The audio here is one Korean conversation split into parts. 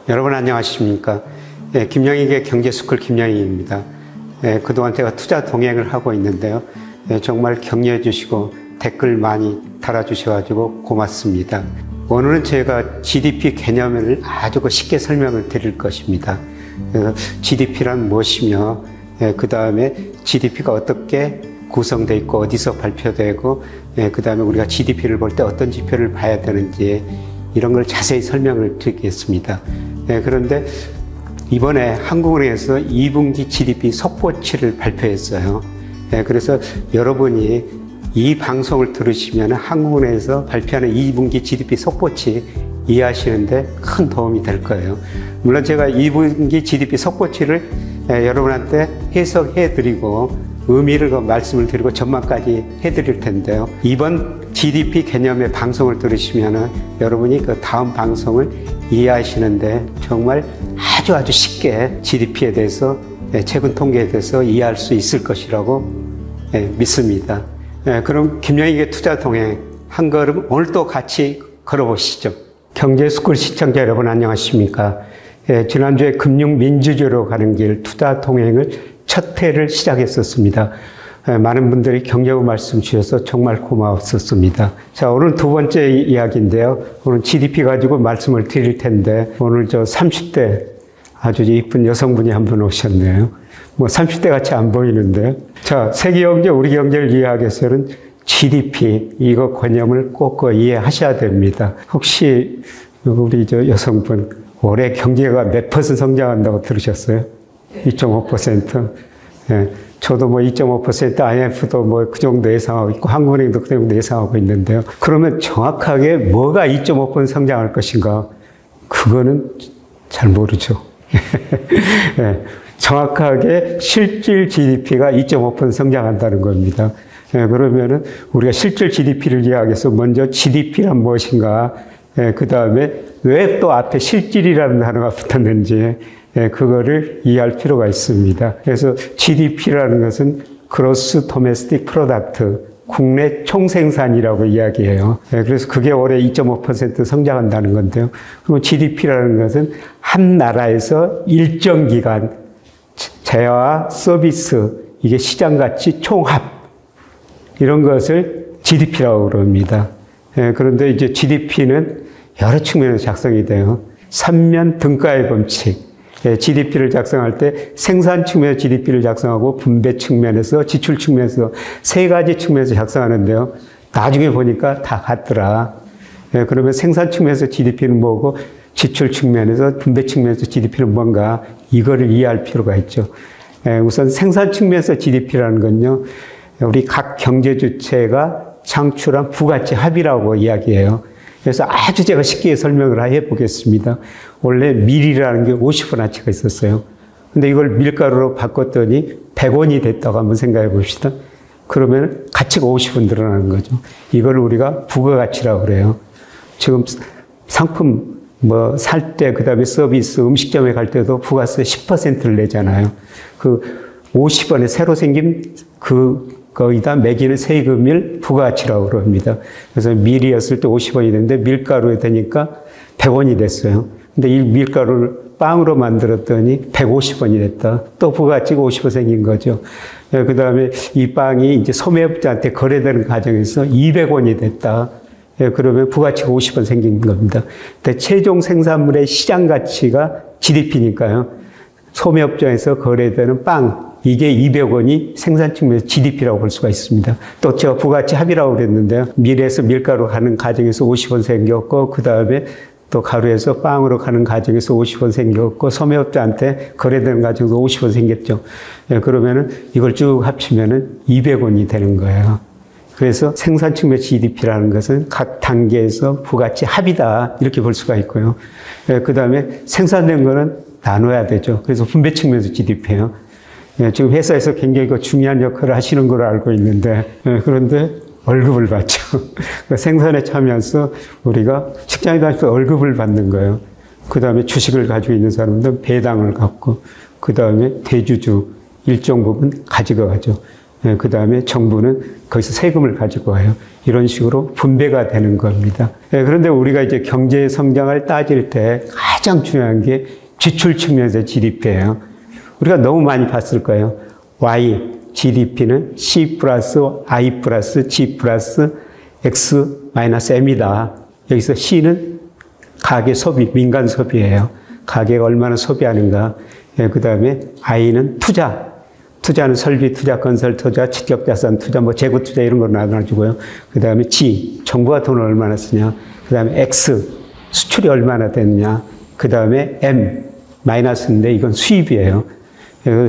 여러분 안녕하십니까? 김영익의 경제스쿨 김영익입니다. 그동안 제가 투자 동행을 하고 있는데요. 정말 격려해 주시고 댓글 많이 달아주셔가지고 고맙습니다. 오늘은 제가 GDP 개념을 아주 쉽게 설명을 드릴 것입니다. 그래서 GDP란 무엇이며, 그 다음에 GDP가 어떻게 구성되어 있고 어디서 발표되고, 그 다음에 우리가 GDP를 볼 때 어떤 지표를 봐야 되는지 이런 걸 자세히 설명을 드리겠습니다. 그런데 이번에 한국은행에서 2분기 GDP 속보치를 발표했어요. 그래서 여러분이 이 방송을 들으시면 한국은행에서 발표하는 2분기 GDP 속보치 이해하시는데 큰 도움이 될 거예요. 물론 제가 2분기 GDP 속보치를 여러분한테 해석해 드리고 의미를 말씀을 드리고 전망까지 해드릴 텐데요. 이번 GDP 개념의 방송을 들으시면 여러분이 그 다음 방송을 이해하시는데 정말 아주 쉽게 GDP에 대해서, 최근 통계에 대해서 이해할 수 있을 것이라고 믿습니다. 그럼 김영익의 투자 동행 한 걸음 오늘 또 같이 걸어보시죠. 경제스쿨 시청자 여러분 안녕하십니까? 지난주에 금융민주주의로 가는 길 투자 동행을 첫 회를 시작했었습니다. 많은 분들이 격려의 말씀 주셔서 정말 고마웠었습니다. 자, 오늘 두 번째 이야기인데요. 오늘 GDP 가지고 말씀을 드릴 텐데, 오늘 저 30대 아주 이쁜 여성분이 한 분 오셨네요. 뭐 30대 같이 안 보이는데요. 자, 세계 경제, 우리 경제를 이해하기 위해서는 GDP, 이거 개념을 꼭 이해하셔야 됩니다. 혹시 우리 저 여성분, 올해 경제가 몇 % 성장한다고 들으셨어요? 2.5%. 저도 뭐 2.5%, IMF도 뭐 그 정도 예상하고 있고, 한국은행도 그 정도 예상하고 있는데요. 그러면 정확하게 뭐가 2.5% 성장할 것인가? 그거는 잘 모르죠. 정확하게 실질 GDP가 2.5% 성장한다는 겁니다. 그러면은 우리가 실질 GDP를 이해하기 위해서 먼저 GDP란 무엇인가, 그 다음에 왜 또 앞에 실질이라는 단어가 붙었는지, 그거를 이해할 필요가 있습니다. 그래서 GDP라는 것은 Gross Domestic Product, 국내 총생산이라고 이야기해요. 그래서 그게 올해 2.5% 성장한다는 건데요. 그럼 GDP라는 것은 한 나라에서 일정 기간 재화, 서비스, 이게 시장 가치 총합, 이런 것을 GDP라고 그럽니다. 그런데 이제 GDP는 여러 측면에서 작성이 돼요. 삼면 등가의 법칙. GDP를 작성할 때 생산 측면에서 GDP를 작성하고 분배 측면에서, 지출 측면에서 세 가지 측면에서 작성하는데요. 나중에 보니까 다 같더라. 그러면 생산 측면에서 GDP는 뭐고, 지출 측면에서, 분배 측면에서 GDP는 뭔가, 이거를 이해할 필요가 있죠. 우선 생산 측면에서 GDP라는 건요, 우리 각 경제 주체가 창출한 부가치 합이라고 이야기해요. 그래서 아주 제가 쉽게 설명을 해보겠습니다. 원래 밀이라는 게 50원어치가 있었어요. 근데 이걸 밀가루로 바꿨더니 100원이 됐다고 한번 생각해 봅시다. 그러면 가치가 50원 늘어나는 거죠. 이걸 우리가 부가가치라고 그래요. 지금 상품 뭐 살 때, 그 다음에 서비스, 음식점에 갈 때도 부가세 10%를 내잖아요. 그 50원에 새로 생긴 거기다 매기는 세금을 부가가치라고 그럽니다. 그래서 밀이었을 때 50원이 됐는데 밀가루에 되니까 100원이 됐어요. 근데 이 밀가루를 빵으로 만들었더니 150원이 됐다. 또 부가가치가 50원 생긴 거죠. 그 다음에 이 빵이 이제 소매업자한테 거래되는 과정에서 200원이 됐다. 그러면 부가가치가 50원 생긴 겁니다. 근데 최종 생산물의 시장 가치가 GDP니까요. 소매업장에서 거래되는 빵, 이게 200원이 생산 측면에서 GDP라고 볼 수가 있습니다. 또 제가 부가가치 합이라고 그랬는데요. 밀에서 밀가루 가는 과정에서 50원 생겼고, 그 다음에 또 가루에서 빵으로 가는 과정에서 50원 생겼고, 소매업자한테 거래되는 과정에서 50원 생겼죠. 그러면은 이걸 쭉 합치면은 200원이 되는 거예요. 그래서 생산 측면 GDP라는 것은 각 단계에서 부가가치 합이다, 이렇게 볼 수가 있고요. 그 다음에 생산된 거는 나눠야 되죠. 그래서 분배 측면에서 GDP예요. 지금 회사에서 굉장히 중요한 역할을 하시는 걸로 알고 있는데, 그런데 월급을 받죠. 생산에 참여해서 우리가 직장에 다니면서 월급을 받는 거예요. 그 다음에 주식을 가지고 있는 사람들은 배당을 갖고, 그 다음에 대주주 일정 부분 가지고 가죠. 그 다음에 정부는 거기서 세금을 가지고 와요. 이런 식으로 분배가 되는 겁니다. 그런데 우리가 이제 경제 성장을 따질 때 가장 중요한 게 지출 측면에서 GDP예요. 우리가 너무 많이 봤을 거예요. Y, GDP는 C 플러스 I 플러스 G 플러스 X 마이너스 M이다. 여기서 C는 가계 소비, 민간 소비예요. 가계가 얼마나 소비하는가. 그 다음에 I는 투자. 투자는 설비 투자, 건설 투자, 지적자산 투자, 뭐 재고 투자 이런 걸 나눠주고요. 그 다음에 G, 정부가 돈을 얼마나 쓰냐. 그 다음에 X, 수출이 얼마나 됐냐. 그 다음에 M, 마이너스인데 이건 수입이에요.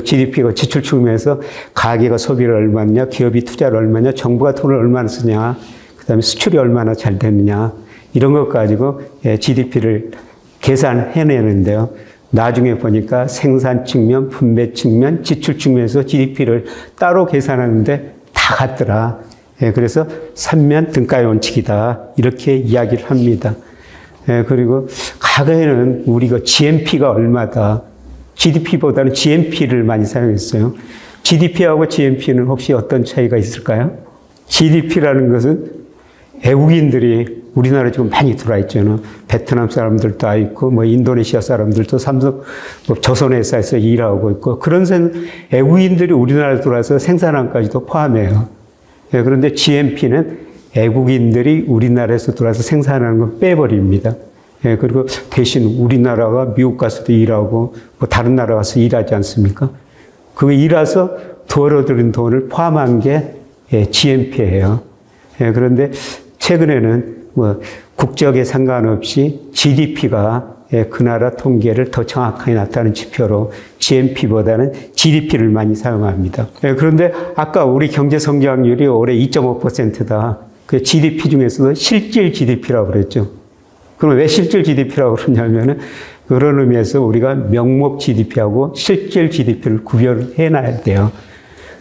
GDP가 지출 측면에서 가계가 소비를 얼마냐, 기업이 투자를 얼마냐, 정부가 돈을 얼마나 쓰냐, 그 다음에 수출이 얼마나 잘 됐느냐, 이런 것 가지고 GDP를 계산해내는데요. 나중에 보니까 생산 측면, 분배 측면, 지출 측면에서 GDP를 따로 계산하는데 다 같더라. 그래서 삼면 등가의 원칙이다. 이렇게 이야기를 합니다. 그리고 과거에는 우리가 GNP가 얼마다. GDP보다는 GNP를 많이 사용했어요. GDP하고 GNP는 혹시 어떤 차이가 있을까요? GDP라는 것은 외국인들이 우리나라에 지금 많이 들어와 있잖아요. 베트남 사람들도 와 있고, 뭐 인도네시아 사람들도 삼성, 뭐 조선회사에서 일하고 있고, 그런 외국인들이 우리나라에 들어와서 생산량까지도 포함해요. 그런데 GNP는 외국인들이 우리나라에서 들어와서 생산하는 건 빼버립니다. 그리고 대신 우리나라가 미국 가서도 일하고, 뭐 다른 나라 가서 일하지 않습니까? 그 일해서 벌어들인 돈을 포함한 게 GNP예요. 그런데 최근에는 뭐 국적에 상관없이 GDP가 그 나라 통계를 더 정확하게 나타내는 지표로 GNP보다는 GDP를 많이 사용합니다. 그런데 아까 우리 경제 성장률이 올해 2.5%다. 그 GDP 중에서도 실질 GDP라고 그랬죠. 그럼 왜 실질 GDP라고 그러냐면은 그런 의미에서 우리가 명목 GDP하고 실질 GDP를 구별해 놔야 돼요.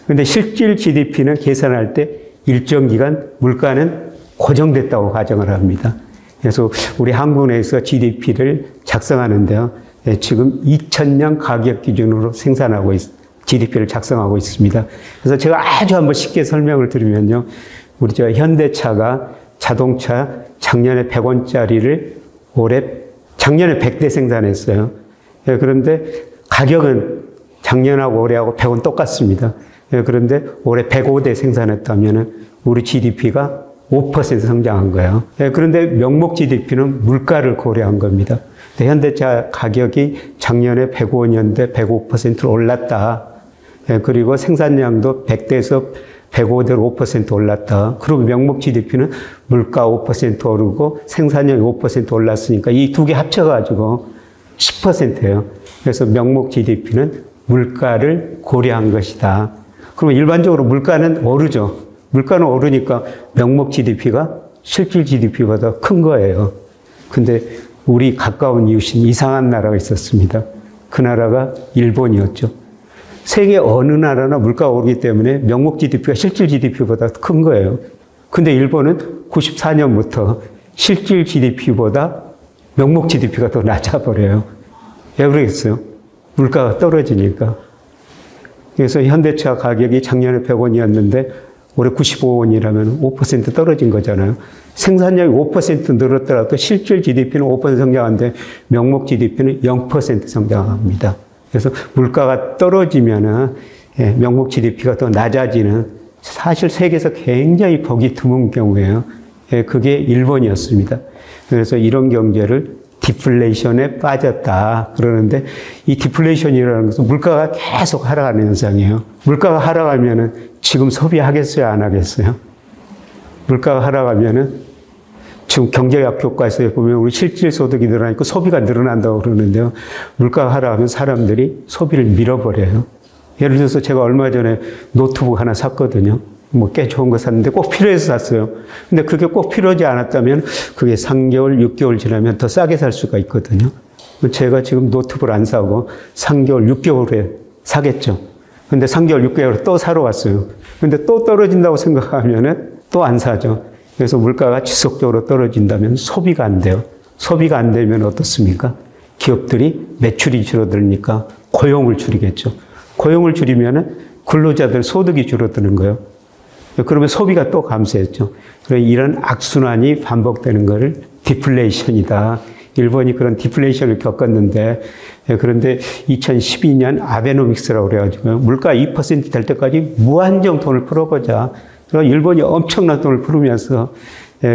그런데 실질 GDP는 계산할 때 일정 기간 물가는 고정됐다고 가정을 합니다. 그래서 우리 한국 내에서 GDP를 작성하는데요. 지금 2000년 가격 기준으로 GDP를 작성하고 있습니다. 그래서 제가 아주 한번 쉽게 설명을 드리면요. 우리 현대차가 자동차 작년에 100원짜리를 작년에 100대 생산했어요. 그런데 가격은 작년하고 올해하고 100원 똑같습니다. 그런데 올해 105대 생산했다면 우리 GDP가 5% 성장한 거예요. 그런데 명목 GDP는 물가를 고려한 겁니다. 현대차 가격이 작년에 105년대 105% 올랐다. 그리고 생산량도 100대에서 105대로 5% 올랐다. 그리고 명목 GDP는 물가 5% 오르고 생산량이 5% 올랐으니까 이 두 개 합쳐가지고 10%예요. 그래서 명목 GDP는 물가를 고려한 것이다. 그러면 일반적으로 물가는 오르죠. 물가는 오르니까 명목 GDP가 실질 GDP보다 큰 거예요. 근데 우리 가까운 이웃인 이상한 나라가 있었습니다. 그 나라가 일본이었죠. 세계 어느 나라나 물가가 오르기 때문에 명목 GDP가 실질 GDP보다 큰 거예요. 근데 일본은 94년부터 실질 GDP보다 명목 GDP가 더 낮아버려요. 왜 그러겠어요? 물가가 떨어지니까. 그래서 현대차 가격이 작년에 100원이었는데 올해 95원이라면 5% 떨어진 거잖아요. 생산량이 5% 늘었더라도 실질 GDP는 5% 성장하는데 명목 GDP는 0% 성장합니다. 그래서 물가가 떨어지면은 명목 GDP가 더 낮아지는 사실 세계에서 굉장히 보기 드문 경우예요. 그게 일본이었습니다. 그래서 이런 경제를 디플레이션에 빠졌다 그러는데 이 디플레이션이라는 것은 물가가 계속 하락하는 현상이에요. 물가가 하락하면은 지금 소비하겠어요, 안 하겠어요? 물가가 하락하면은 지금 경제학 교과에서 보면 우리 실질 소득이 늘어나니까 소비가 늘어난다고 그러는데요. 물가가 하락하면 사람들이 소비를 밀어버려요. 예를 들어서 제가 얼마 전에 노트북 하나 샀거든요. 뭐 꽤 좋은 거 샀는데 꼭 필요해서 샀어요. 근데 그게 꼭 필요하지 않았다면 그게 3개월, 6개월 지나면 더 싸게 살 수가 있거든요. 제가 지금 노트북을 안 사고 3개월, 6개월에 사겠죠. 근데 3개월, 6개월에 또 사러 왔어요. 근데 또 떨어진다고 생각하면은 또 안 사죠. 그래서 물가가 지속적으로 떨어진다면 소비가 안 돼요. 소비가 안 되면 어떻습니까? 기업들이 매출이 줄어들니까 고용을 줄이겠죠. 고용을 줄이면은 근로자들 소득이 줄어드는 거예요. 그러면 소비가 또 감소했죠. 그래서 이런 악순환이 반복되는 것을 디플레이션이다. 일본이 그런 디플레이션을 겪었는데, 그런데 2012년 아베노믹스라고 그래가지고 물가 2% 될 때까지 무한정 돈을 풀어보자. 그래서 일본이 엄청난 돈을 풀으면서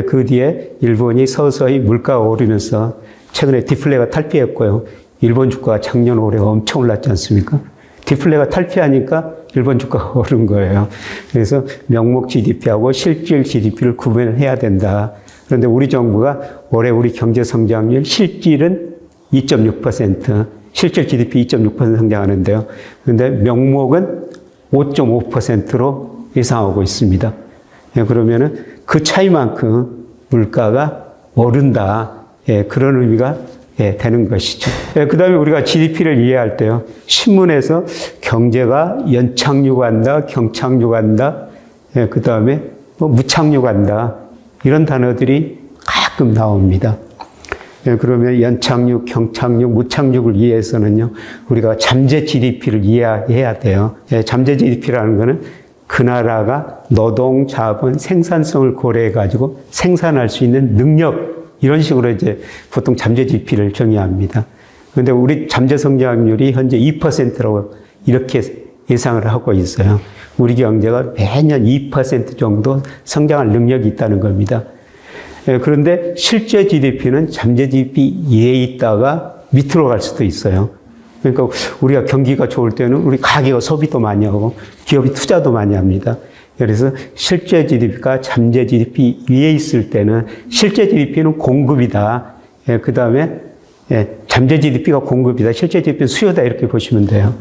그 뒤에 일본이 서서히 물가가 오르면서 최근에 디플레가 탈피했고요. 일본 주가가 작년 올해 엄청 올랐지 않습니까? 디플레가 탈피하니까 일본 주가가 오른 거예요. 그래서 명목 GDP하고 실질 GDP를 구분을 해야 된다. 그런데 우리 정부가 올해 우리 경제 성장률 실질은 2.6%, 실질 GDP 2.6% 성장하는데요. 그런데 명목은 5.5%로 예상하고 있습니다. 그러면은 그 차이만큼 물가가 오른다. 그런 의미가 되는 것이죠. 그 다음에 우리가 GDP를 이해할 때요. 신문에서 경제가 연착륙한다, 경착륙한다, 그 다음에 뭐 무착륙한다. 이런 단어들이 가끔 나옵니다. 그러면 연착륙, 경착륙, 무착륙을 이해해서는요. 우리가 잠재 GDP를 이해해야 돼요. 잠재 GDP라는 거는 그 나라가 노동, 자본, 생산성을 고려해가지고 생산할 수 있는 능력, 이런 식으로 이제 보통 잠재 GDP를 정의합니다. 그런데 우리 잠재 성장률이 현재 2%라고 이렇게 예상을 하고 있어요. 우리 경제가 매년 2% 정도 성장할 능력이 있다는 겁니다. 그런데 실제 GDP는 잠재 GDP 이에 있다가 밑으로 갈 수도 있어요. 그러니까 우리가 경기가 좋을 때는 우리 가계가 소비도 많이 하고 기업이 투자도 많이 합니다. 그래서 실제 GDP가 잠재 GDP 위에 있을 때는 실제 GDP는 공급이다. 그 다음에 잠재 GDP가 공급이다. 실제 GDP는 수요다. 이렇게 보시면 돼요.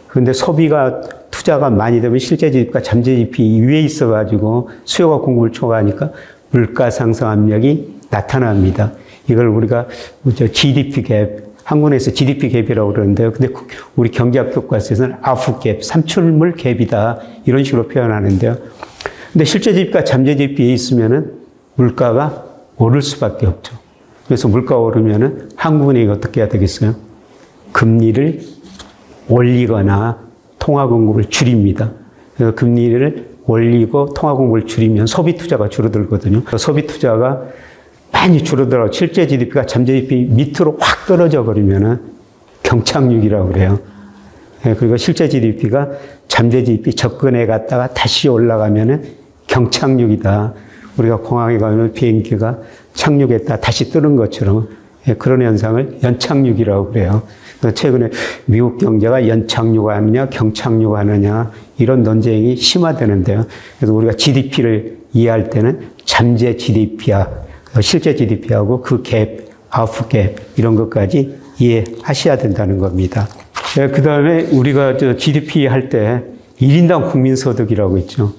그런데 소비가 투자가 많이 되면 실제 GDP가 잠재 GDP 위에 있어가지고 수요가 공급을 초과하니까 물가 상승 압력이 나타납니다. 이걸 우리가 GDP 갭, 한국에서 GDP 갭이라고 그러는데요. 근데 우리 경제학 교과서에서는 아프 갭, 산출물 갭이다. 이런 식으로 표현하는데요. 근데 실제 GDP가 잠재 GDP에 있으면은 물가가 오를 수밖에 없죠. 그래서 물가가 오르면은 한국은행이 어떻게 해야 되겠어요? 금리를 올리거나 통화 공급을 줄입니다. 그래서 금리를 올리고 통화 공급을 줄이면 소비 투자가 줄어들거든요. 소비 투자가 많이 줄어들어 실제 GDP가 잠재 GDP 밑으로 확 떨어져 버리면은 경착륙이라고 그래요. 그리고 실제 GDP가 잠재 GDP 접근해 갔다가 다시 올라가면은 경착륙이다. 우리가 공항에 가면 비행기가 착륙했다 다시 뜨는 것처럼 그런 현상을 연착륙이라고 그래요. 최근에 미국 경제가 연착륙하느냐 경착륙하느냐 이런 논쟁이 심화되는데요. 그래서 우리가 GDP를 이해할 때는 잠재 GDP야 실제 GDP하고 그 갭, 아웃풋 갭 이런 것까지 이해하셔야 된다는 겁니다. 그 다음에 우리가 GDP 할 때 1인당 국민소득이라고 있죠.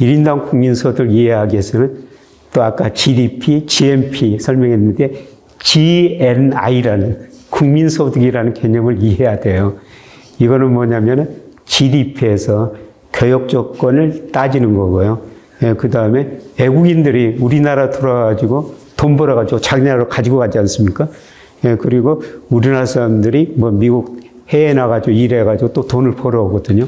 1인당 국민소득을 이해하기 위해서는 또 아까 GDP, GNP 설명했는데 GNI라는 국민소득이라는 개념을 이해해야 돼요. 이거는 뭐냐면은 GDP에서 교육 조건을 따지는 거고요. 그 다음에 외국인들이 우리나라 들어와가지고 돈 벌어가지고 자기 나라로 가지고 가지 않습니까? 그리고 우리나라 사람들이 뭐 미국 해외 나가지고 일해가지고 또 돈을 벌어오거든요.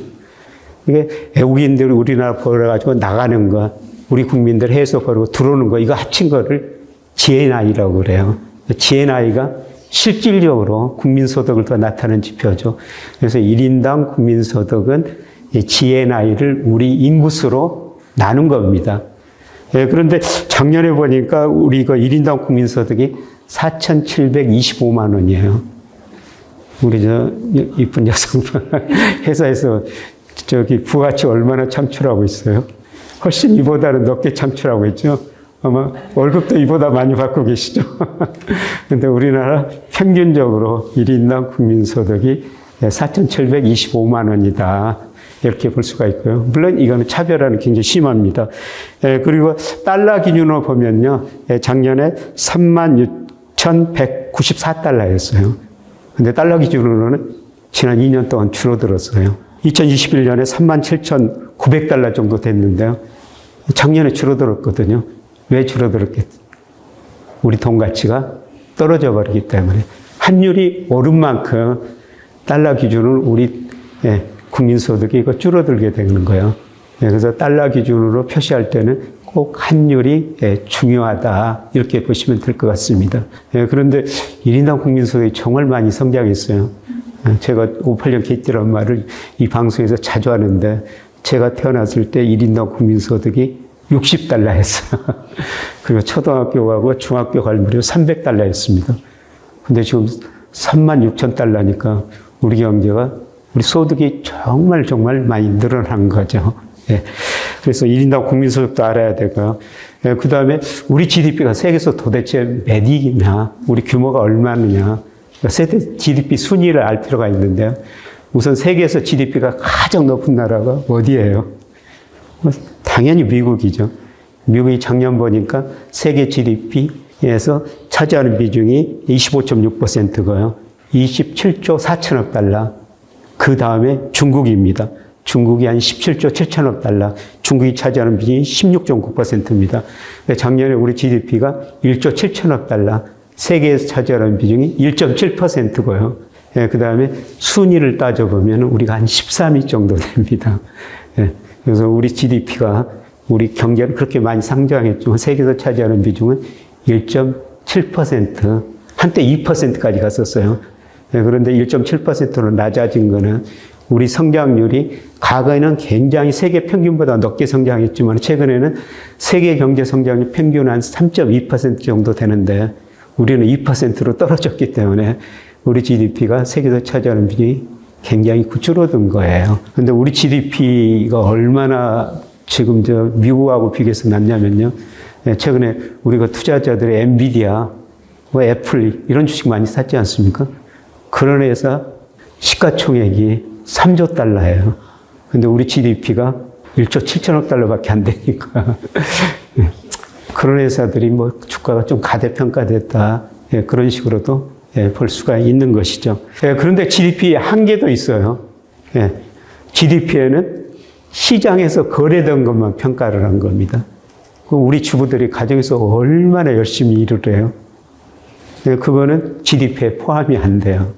이게 외국인들이 우리나라 벌어가지고 나가는 거, 우리 국민들 해외에서 벌고 들어오는 거, 이거 합친 거를 GNI라고 그래요. GNI가 실질적으로 국민소득을 더 나타내는 지표죠. 그래서 1인당 국민소득은 GNI를 우리 인구수로 나눈 겁니다. 그런데 작년에 보니까 우리 그 1인당 국민소득이 4,725만 원이에요. 우리 이쁜 여성 회사에서 부가치 얼마나 창출하고 있어요? 훨씬 이보다는 높게 창출하고 있죠. 아마 월급도 이보다 많이 받고 계시죠. 근데 우리나라 평균적으로 1인당 국민소득이 4,725만 원이다. 이렇게 볼 수가 있고요. 물론 이거는 차별화는 굉장히 심합니다. 그리고 달러 기준으로 보면요. 작년에 36,194달러였어요. 근데 달러 기준으로는 지난 2년 동안 줄어들었어요. 2021년에 37,900달러 정도 됐는데요. 작년에 줄어들었거든요. 왜 줄어들었겠죠? 우리 돈 가치가 떨어져 버리기 때문에. 환율이 오른 만큼 달러 기준으로 우리 국민소득이 줄어들게 되는 거예요. 그래서 달러 기준으로 표시할 때는 꼭 환율이 중요하다 이렇게 보시면 될 것 같습니다. 그런데 1인당 국민소득이 정말 많이 성장했어요. 제가 58년 개띠라는 말을 이 방송에서 자주 하는데 제가 태어났을 때 1인당 국민소득이 60달러였어요. 그리고 초등학교 가고 중학교 갈 무렵 300달러였습니다. 근데 지금 36,000달러니까 우리 경제가 우리 소득이 정말 많이 늘어난 거죠. 예. 그래서 1인당 국민소득도 알아야 되고요. 예, 그 다음에 우리 GDP가 세계에서 도대체 몇 위냐, 우리 규모가 얼마느냐, 세계 GDP 순위를 알 필요가 있는데요. 우선 세계에서 GDP가 가장 높은 나라가 어디예요? 당연히 미국이죠. 미국이 작년 보니까 세계 GDP에서 차지하는 비중이 25.6%고요. 27조 4천억 달러. 그 다음에 중국입니다. 중국이 한 17조 7천억 달러. 중국이 차지하는 비중이 16.9%입니다. 작년에 우리 GDP가 1조 7천억 달러. 세계에서 차지하는 비중이 1.7%고요. 그 다음에 순위를 따져보면 우리가 한 13위 정도 됩니다. 그래서 우리 GDP가 우리 경제는 그렇게 많이 성장했지만 세계에서 차지하는 비중은 1.7%, 한때 2%까지 갔었어요. 그런데 1.7%로 낮아진 거는 우리 성장률이 과거에는 굉장히 세계 평균보다 높게 성장했지만 최근에는 세계 경제 성장률 평균 한 3.2% 정도 되는데 우리는 2%로 떨어졌기 때문에 우리 GDP가 세계에서 차지하는 비중이 굉장히 줄어든 거예요. 근데 우리 GDP가 얼마나 지금 미국하고 비교해서 낮냐면요. 최근에 우리가 투자자들이 엔비디아, 애플 이런 주식 많이 샀지 않습니까? 그런 회사 시가총액이 3조 달러예요. 근데 우리 GDP가 1조 7천억 달러밖에 안 되니까. 그런 회사들이 주가가 좀 가대평가됐다. 그런 식으로도 볼 수가 있는 것이죠. 그런데 GDP의 한계도 있어요. GDP에는 시장에서 거래된 것만 평가를 한 겁니다. 우리 주부들이 가정에서 얼마나 열심히 일을 해요. 그거는 GDP에 포함이 안 돼요.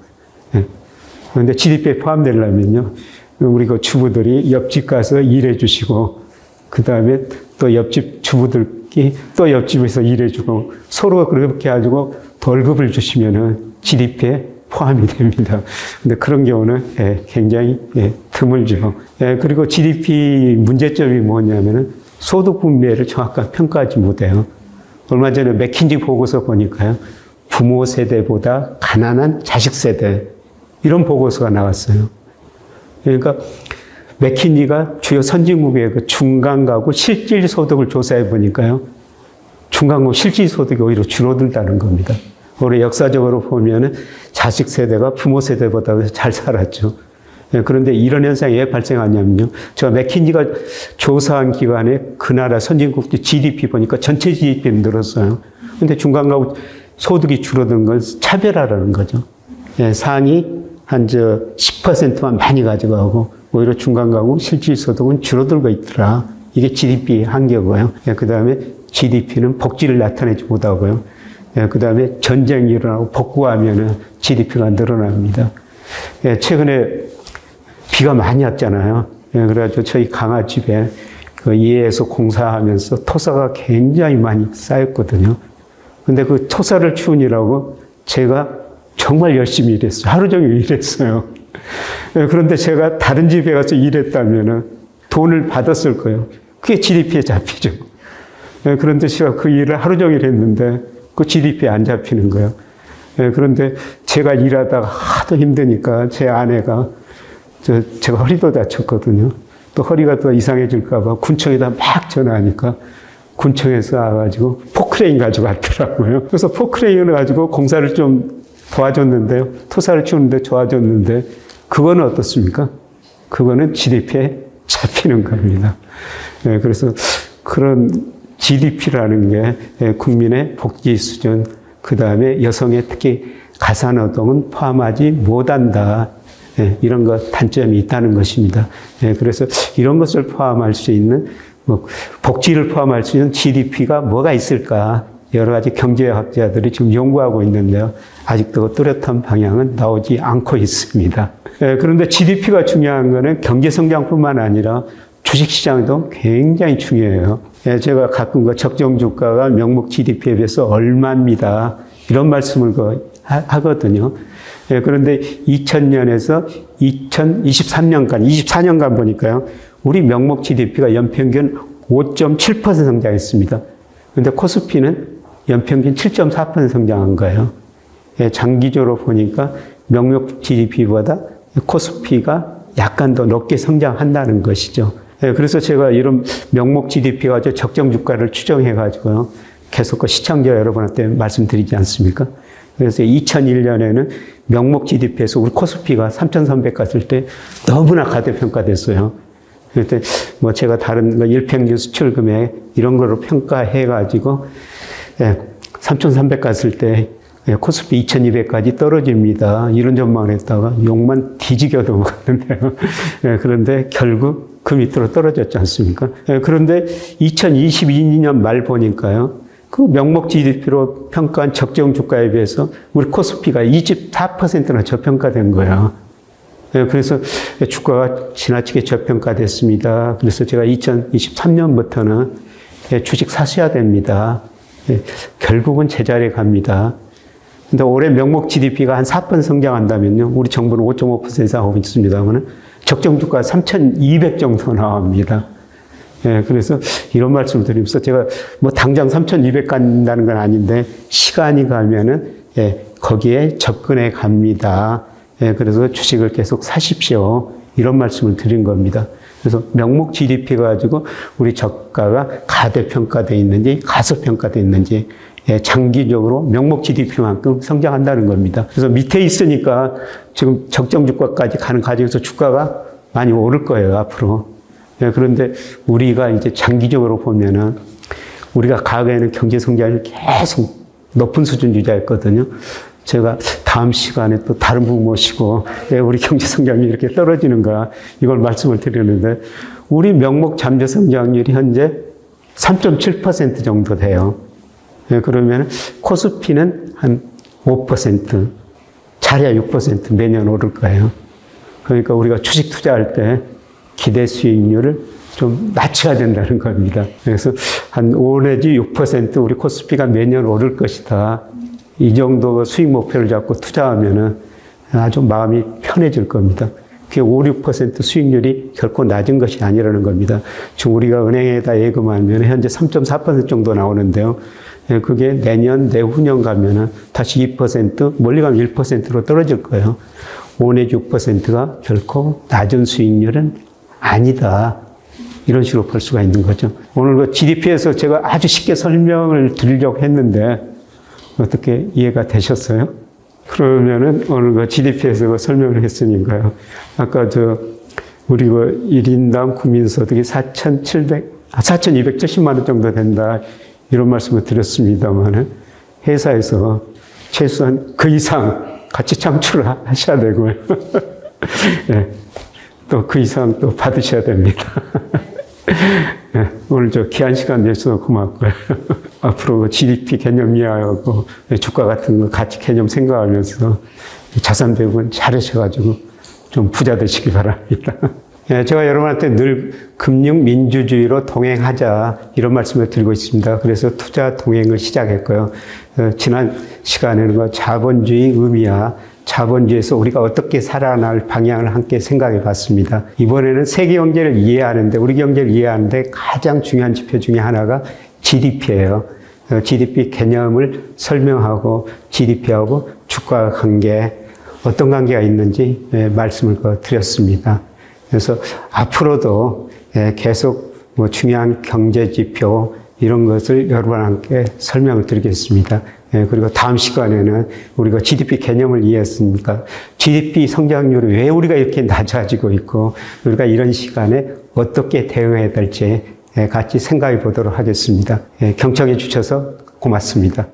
그런데 GDP에 포함되려면요, 우리 그 주부들이 옆집 가서 일해 주시고, 그 다음에 또 옆집 주부들끼리 또 옆집에서 일해 주고, 서로 그렇게 가지고 월급을 주시면은 GDP에 포함이 됩니다. 근데 그런 경우는 굉장히 드물죠. 그리고 GDP 문제점이 뭐냐면은 소득 분배를 정확하게 평가하지 못해요. 얼마 전에 맥킨지 보고서 보니까요, 부모 세대보다 가난한 자식 세대 이런 보고서가 나왔어요. 그러니까 맥킨지가 주요 선진국의 그 중간가구 실질 소득을 조사해 보니까요, 중간가구 실질 소득이 오히려 줄어들다는 겁니다. 우리 역사적으로 보면은 자식 세대가 부모 세대보다 잘 살았죠. 그런데 이런 현상이 왜 발생하냐면요. 제가 맥킨지가 조사한 기간에 그 나라 선진국들 GDP 보니까 전체 GDP는 늘었어요. 근데 중간가구 소득이 줄어든 건 차별화라는 거죠. 상위 한 10%만 많이 가져가고 오히려 중간가구 실질 소득은 줄어들고 있더라. 이게 GDP 한계고요. 그 다음에 GDP는 복지를 나타내지 못하고요. 그 다음에 전쟁이 일어나고 복구하면은 GDP가 늘어납니다. 최근에 비가 많이 왔잖아요. 그래가지고 저희 강아집에 그 이해에서 공사하면서 토사가 굉장히 많이 쌓였거든요. 근데 그 토사를 치우느라고 제가 정말 열심히 일했어요. 하루 종일 일했어요. 그런데 제가 다른 집에 가서 일했다면은 돈을 받았을 거예요. 그게 GDP에 잡히죠. 그런데 제가 그 일을 하루 종일 했는데 그 GDP에 안 잡히는 거예요. 그런데 제가 일하다가 하도 힘드니까 제 아내가 제가 허리도 다쳤거든요. 또 허리가 또 이상해질까봐 군청에다 막 전화하니까 군청에서 와가지고 포크레인 가지고 왔더라고요. 그래서 포크레인을 가지고 공사를 좀 도와줬는데요. 토사를 치우는데 도와줬는데 그거는 어떻습니까? 그거는 GDP에 잡히는 겁니다. 그래서 그런 GDP라는 게 국민의 복지 수준, 그 다음에 여성의 특히 가사노동은 포함하지 못한다. 이런 것 단점이 있다는 것입니다. 그래서 이런 것을 포함할 수 있는 복지를 포함할 수 있는 GDP가 뭐가 있을까? 여러 가지 경제학자들이 지금 연구하고 있는데요. 아직도 뚜렷한 방향은 나오지 않고 있습니다. 그런데 GDP가 중요한 것은 경제 성장뿐만 아니라 주식시장도 굉장히 중요해요. 제가 가끔 그 적정 주가가 명목 GDP에 비해서 얼마입니다. 이런 말씀을 하거든요. 그런데 2000년에서 2023년간, 24년간 보니까요, 우리 명목 GDP가 연평균 5.7% 성장했습니다. 그런데 코스피는 연평균 7.4% 성장한 거예요. 장기적으로 보니까 명목 GDP보다 코스피가 약간 더 높게 성장한다는 것이죠. 그래서 제가 이런 명목 GDP 가지고 적정 주가를 추정해가지고요, 계속 그 시청자 여러분한테 말씀드리지 않습니까? 그래서 2001년에는 명목 GDP에서 우리 코스피가 3,300 갔을 때 너무나 가대평가됐어요. 그때 뭐 제가 다른 거 일평균 수출 금액 이런 거로 평가해가지고 3,300 갔을 때 코스피 2,200까지 떨어집니다. 이런 전망을 했다가 욕만 뒤지겨도 먹었는데요. 그런데 결국 그 밑으로 떨어졌지 않습니까? 그런데 2022년 말 보니까요, 그 명목 GDP로 평가한 적정 주가에 비해서 우리 코스피가 24%나 저평가된 거예요. 그래서 주가가 지나치게 저평가됐습니다. 그래서 제가 2023년부터는 주식 사셔야 됩니다. 결국은 제자리에 갑니다. 근데 올해 명목 GDP가 한 4% 성장한다면요, 우리 정부는 5.5% 이상 있습니다만 적정 주가 3,200 정도 나옵니다. 그래서 이런 말씀을 드리면서 제가 뭐 당장 3,200 간다는 건 아닌데 시간이 가면은 거기에 접근해 갑니다. 그래서 주식을 계속 사십시오. 이런 말씀을 드린 겁니다. 그래서 명목 GDP 가지고 우리 저가가 가대평가되어 있는지 가소평가되어 있는지 장기적으로 명목 GDP만큼 성장한다는 겁니다. 그래서 밑에 있으니까 지금 적정 주가까지 가는 과정에서 주가가 많이 오를 거예요, 앞으로. 그런데 우리가 이제 장기적으로 보면은 우리가 과거에는 경제 성장을 계속 높은 수준 유지했거든요. 제가 다음 시간에 또 다른 분 모시고 왜 우리 경제 성장률이 이렇게 떨어지는가 이걸 말씀을 드리는데, 우리 명목 잠재 성장률이 현재 3.7% 정도 돼요. 그러면 코스피는 한 5%, 잘해야 6% 매년 오를 거예요. 그러니까 우리가 주식 투자할 때 기대 수익률을 좀 낮춰야 된다는 겁니다. 그래서 한 5 내지 6% 우리 코스피가 매년 오를 것이다. 이 정도 수익 목표를 잡고 투자하면은 아주 마음이 편해질 겁니다. 그게 5, 6% 수익률이 결코 낮은 것이 아니라는 겁니다. 지금 우리가 은행에다 예금하면 현재 3.4% 정도 나오는데요. 그게 내년, 내후년 가면은 다시 2%, 멀리 가면 1%로 떨어질 거예요. 5 내지 6%가 결코 낮은 수익률은 아니다. 이런 식으로 볼 수가 있는 거죠. 오늘 그 GDP에서 제가 아주 쉽게 설명을 드리려고 했는데 어떻게 이해가 되셨어요? 그러면은 오늘 그 GDP에서 그 설명을 했으니까요. 아까 우리 그 1인당 국민소득이 4,270만 원 정도 된다. 이런 말씀을 드렸습니다만은 회사에서 최소한 그 이상 가치 창출을 하셔야 되고요. 네. 또 그 이상 또 받으셔야 됩니다. 네, 오늘 귀한 시간 내주셔서 고맙고요. 앞으로 GDP 개념 이해하고 주가 같은 거 가치 개념 생각하면서 자산 배분 잘하셔가지고 좀 부자 되시기 바랍니다. 네, 제가 여러분한테 늘 금융 민주주의로 동행하자 이런 말씀을 드리고 있습니다. 그래서 투자 동행을 시작했고요. 지난 시간에는 자본주의 의미야, 자본주의에서 우리가 어떻게 살아날 방향을 함께 생각해 봤습니다. 이번에는 세계 경제를 이해하는데, 우리 경제를 이해하는데 가장 중요한 지표 중에 하나가 GDP예요. GDP 개념을 설명하고 GDP하고 주가 관계, 어떤 관계가 있는지 말씀을 드렸습니다. 그래서 앞으로도 계속 중요한 경제 지표 이런 것을 여러분과 함께 설명을 드리겠습니다. 그리고 다음 시간에는 우리가 GDP 개념을 이해했으니까 GDP 성장률이 왜 우리가 이렇게 낮아지고 있고 우리가 이런 시간에 어떻게 대응해야 될지 같이 생각해 보도록 하겠습니다. 경청해 주셔서 고맙습니다.